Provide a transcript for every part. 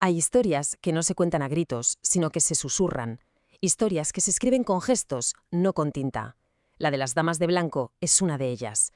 Hay historias que no se cuentan a gritos, sino que se susurran. Historias que se escriben con gestos, no con tinta. La de las damas de blanco es una de ellas.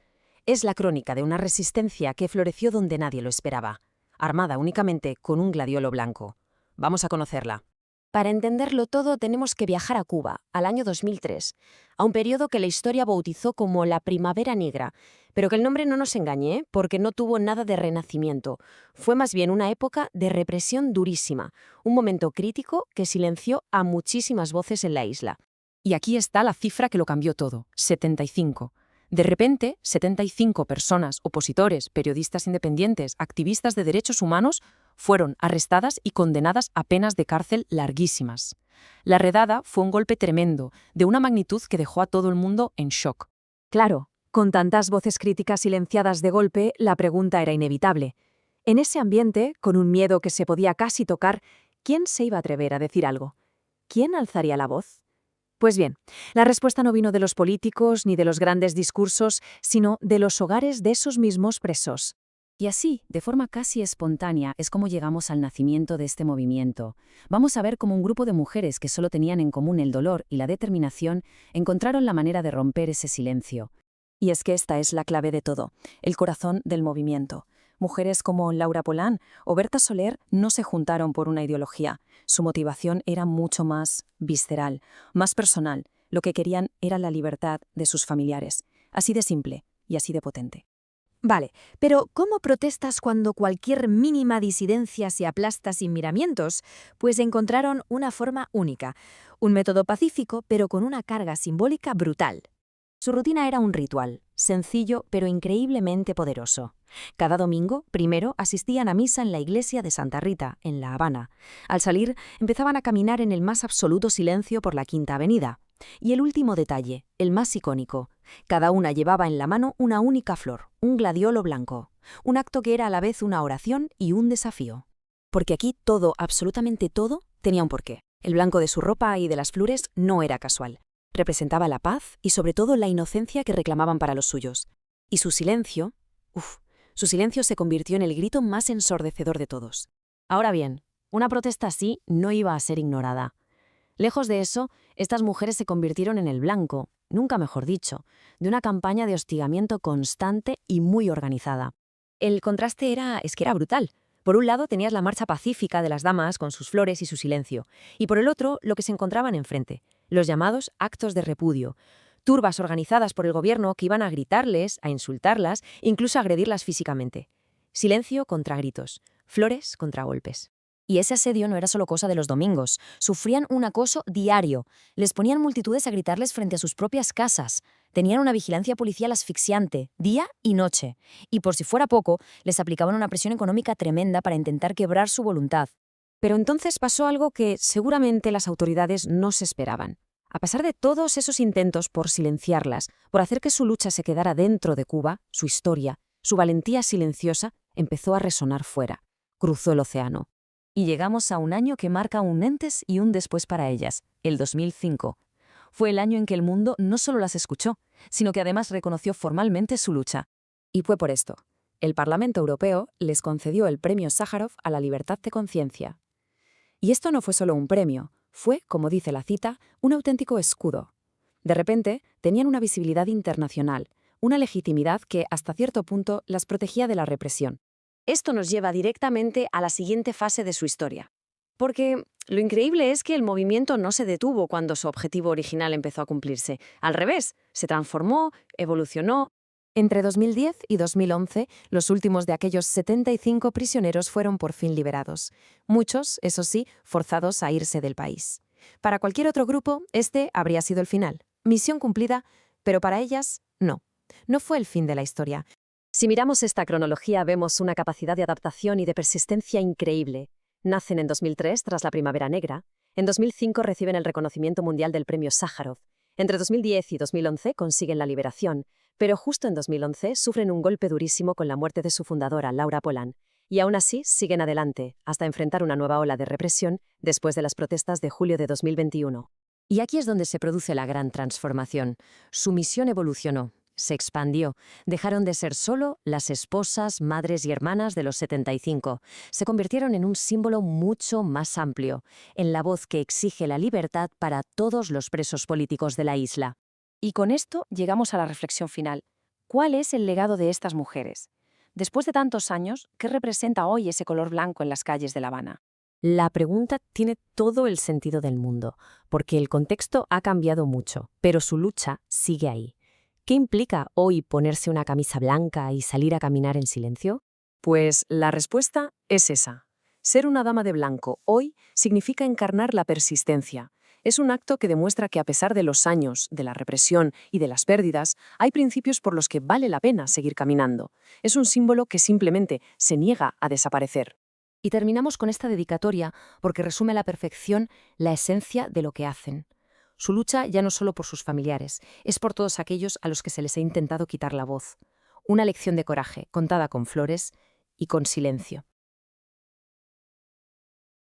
Es la crónica de una resistencia que floreció donde nadie lo esperaba, armada únicamente con un gladiolo blanco. Vamos a conocerla. Para entenderlo todo tenemos que viajar a Cuba, al año 2003, a un periodo que la historia bautizó como la Primavera Negra, pero que el nombre no nos engañe, porque no tuvo nada de renacimiento. Fue más bien una época de represión durísima, un momento crítico que silenció a muchísimas voces en la isla. Y aquí está la cifra que lo cambió todo, 75. De repente, 75 personas, opositores, periodistas independientes, activistas de derechos humanos, fueron arrestadas y condenadas a penas de cárcel larguísimas. La redada fue un golpe tremendo, de una magnitud que dejó a todo el mundo en shock. Claro, con tantas voces críticas silenciadas de golpe, la pregunta era inevitable. En ese ambiente, con un miedo que se podía casi tocar, ¿quién se iba a atrever a decir algo? ¿Quién alzaría la voz? Pues bien, la respuesta no vino de los políticos ni de los grandes discursos, sino de los hogares de esos mismos presos. Y así, de forma casi espontánea, es como llegamos al nacimiento de este movimiento. Vamos a ver cómo un grupo de mujeres que solo tenían en común el dolor y la determinación encontraron la manera de romper ese silencio. Y es que esta es la clave de todo, el corazón del movimiento. Mujeres como Laura Polán o Berta Soler no se juntaron por una ideología. Su motivación era mucho más visceral, más personal. Lo que querían era la libertad de sus familiares. Así de simple y así de potente. Vale, pero ¿cómo protestas cuando cualquier mínima disidencia se aplasta sin miramientos? Pues encontraron una forma única, un método pacífico pero con una carga simbólica brutal. Su rutina era un ritual, sencillo pero increíblemente poderoso. Cada domingo, primero, asistían a misa en la iglesia de Santa Rita, en La Habana. Al salir, empezaban a caminar en el más absoluto silencio por la Quinta Avenida. Y el último detalle, el más icónico. Cada una llevaba en la mano una única flor, un gladiolo blanco. Un acto que era a la vez una oración y un desafío. Porque aquí todo, absolutamente todo, tenía un porqué. El blanco de su ropa y de las flores no era casual. Representaba la paz y sobre todo la inocencia que reclamaban para los suyos. Y su silencio, su silencio se convirtió en el grito más ensordecedor de todos. Ahora bien, una protesta así no iba a ser ignorada. Lejos de eso, estas mujeres se convirtieron en el blanco, nunca mejor dicho, de una campaña de hostigamiento constante y muy organizada. El contraste es que era brutal. Por un lado tenías la marcha pacífica de las damas con sus flores y su silencio, y por el otro lo que se encontraban enfrente, los llamados actos de repudio, turbas organizadas por el gobierno que iban a gritarles, a insultarlas, incluso a agredirlas físicamente. Silencio contra gritos, flores contra golpes. Y ese asedio no era solo cosa de los domingos. Sufrían un acoso diario. Les ponían multitudes a gritarles frente a sus propias casas. Tenían una vigilancia policial asfixiante, día y noche. Y por si fuera poco, les aplicaban una presión económica tremenda para intentar quebrar su voluntad. Pero entonces pasó algo que seguramente las autoridades no se esperaban. A pesar de todos esos intentos por silenciarlas, por hacer que su lucha se quedara dentro de Cuba, su historia, su valentía silenciosa, empezó a resonar fuera. Cruzó el océano. Y llegamos a un año que marca un antes y un después para ellas, el 2005. Fue el año en que el mundo no solo las escuchó, sino que además reconoció formalmente su lucha. Y fue por esto. El Parlamento Europeo les concedió el Premio Sájarov a la libertad de conciencia. Y esto no fue solo un premio, fue, como dice la cita, un auténtico escudo. De repente, tenían una visibilidad internacional, una legitimidad que, hasta cierto punto, las protegía de la represión. Esto nos lleva directamente a la siguiente fase de su historia. Porque lo increíble es que el movimiento no se detuvo cuando su objetivo original empezó a cumplirse. Al revés, se transformó, evolucionó. Entre 2010 y 2011, los últimos de aquellos 75 prisioneros fueron por fin liberados. Muchos, eso sí, forzados a irse del país. Para cualquier otro grupo, este habría sido el final. Misión cumplida, pero para ellas, no. No fue el fin de la historia. Si miramos esta cronología, vemos una capacidad de adaptación y de persistencia increíble. Nacen en 2003, tras la Primavera Negra. En 2005 reciben el reconocimiento mundial del Premio Sájarov. Entre 2010 y 2011 consiguen la liberación, pero justo en 2011 sufren un golpe durísimo con la muerte de su fundadora, Laura Polán. Y aún así siguen adelante, hasta enfrentar una nueva ola de represión después de las protestas de julio de 2021. Y aquí es donde se produce la gran transformación. Su misión evolucionó. se expandió. Dejaron de ser solo las esposas, madres y hermanas de los 75. Se convirtieron en un símbolo mucho más amplio, en la voz que exige la libertad para todos los presos políticos de la isla. Y con esto llegamos a la reflexión final. ¿Cuál es el legado de estas mujeres? Después de tantos años, ¿qué representa hoy ese color blanco en las calles de La Habana? La pregunta tiene todo el sentido del mundo, porque el contexto ha cambiado mucho, pero su lucha sigue ahí. ¿Qué implica hoy ponerse una camisa blanca y salir a caminar en silencio? Pues la respuesta es esa. Ser una dama de blanco hoy significa encarnar la persistencia. Es un acto que demuestra que a pesar de los años, de la represión y de las pérdidas, hay principios por los que vale la pena seguir caminando. Es un símbolo que simplemente se niega a desaparecer. Y terminamos con esta dedicatoria porque resume a la perfección la esencia de lo que hacen. Su lucha ya no solo por sus familiares, es por todos aquellos a los que se les ha intentado quitar la voz. Una lección de coraje, contada con flores y con silencio.